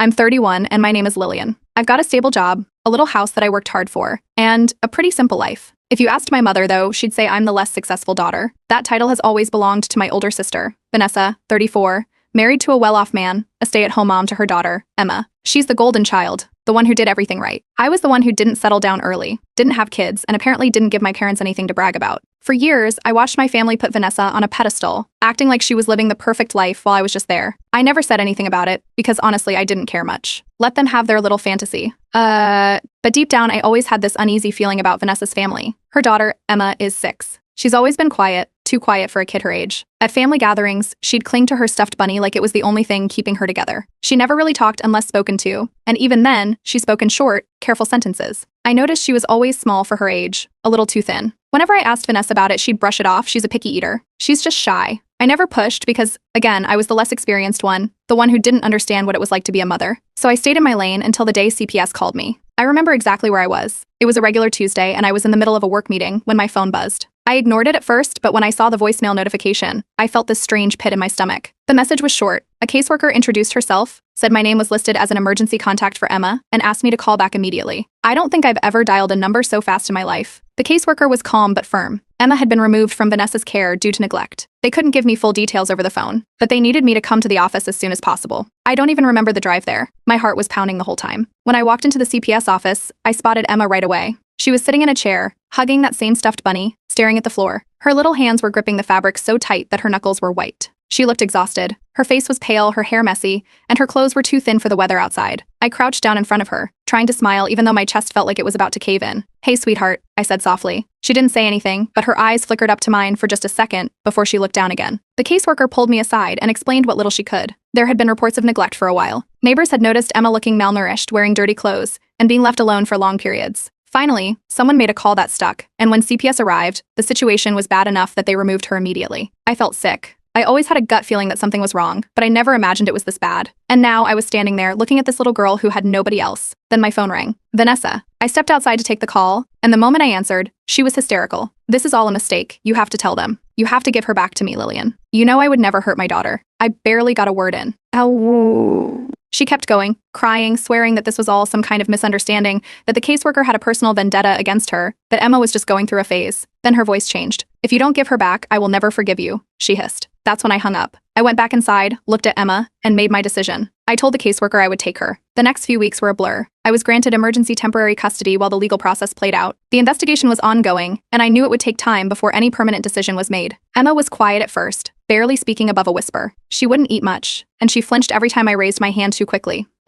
I'm 31 and my name is Lillian. I've got a stable job, a little house that I worked hard for, and a pretty simple life. If you asked my mother, though, she'd say I'm the less successful daughter. That title has always belonged to my older sister, Vanessa, 34, married to a well-off man, a stay-at-home mom to her daughter, Emma. She's the golden child, the one who did everything right. I was the one who didn't settle down early, didn't have kids, and apparently didn't give my parents anything to brag about. For years, I watched my family put Vanessa on a pedestal, acting like she was living the perfect life while I was just there. I never said anything about it, because honestly, I didn't care much. Let them have their little fantasy. But deep down, I always had this uneasy feeling about Vanessa's family. Her daughter, Emma, is 6. She's always been quiet, too quiet for a kid her age. At family gatherings, she'd cling to her stuffed bunny like it was the only thing keeping her together. She never really talked unless spoken to, and even then, she spoke in short, careful sentences. I noticed she was always small for her age, a little too thin. Whenever I asked Vanessa about it, she'd brush it off. She's a picky eater. She's just shy. I never pushed because, again, I was the less experienced one, the one who didn't understand what it was like to be a mother. So I stayed in my lane until the day CPS called me. I remember exactly where I was. It was a regular Tuesday, and I was in the middle of a work meeting when my phone buzzed. I ignored it at first, but when I saw the voicemail notification, I felt this strange pit in my stomach. The message was short. A caseworker introduced herself, said my name was listed as an emergency contact for Emma, and asked me to call back immediately. I don't think I've ever dialed a number so fast in my life. The caseworker was calm but firm. Emma had been removed from Vanessa's care due to neglect. They couldn't give me full details over the phone, but they needed me to come to the office as soon as possible. I don't even remember the drive there. My heart was pounding the whole time. When I walked into the CPS office, I spotted Emma right away. She was sitting in a chair, hugging that same stuffed bunny, staring at the floor. Her little hands were gripping the fabric so tight that her knuckles were white. She looked exhausted. Her face was pale, her hair messy, and her clothes were too thin for the weather outside. I crouched down in front of her, trying to smile even though my chest felt like it was about to cave in. "Hey, sweetheart," I said softly. She didn't say anything, but her eyes flickered up to mine for just a second before she looked down again. The caseworker pulled me aside and explained what little she could. There had been reports of neglect for a while. Neighbors had noticed Emma looking malnourished, wearing dirty clothes, and being left alone for long periods. Finally, someone made a call that stuck, and when CPS arrived, the situation was bad enough that they removed her immediately. I felt sick. I always had a gut feeling that something was wrong, but I never imagined it was this bad. And now I was standing there looking at this little girl who had nobody else. Then my phone rang. Vanessa. I stepped outside to take the call, and the moment I answered, she was hysterical. "This is all a mistake. You have to tell them. You have to give her back to me, Lillian. You know I would never hurt my daughter." I barely got a word in. Ow. She kept going, crying, swearing that this was all some kind of misunderstanding, that the caseworker had a personal vendetta against her, that Emma was just going through a phase. Then her voice changed. "If you don't give her back, I will never forgive you," she hissed. That's when I hung up. I went back inside, looked at Emma, and made my decision. I told the caseworker I would take her. The next few weeks were a blur. I was granted emergency temporary custody while the legal process played out. The investigation was ongoing, and I knew it would take time before any permanent decision was made. Emma was quiet at first, barely speaking above a whisper. She wouldn't eat much, and she flinched every time I raised my hand too quickly.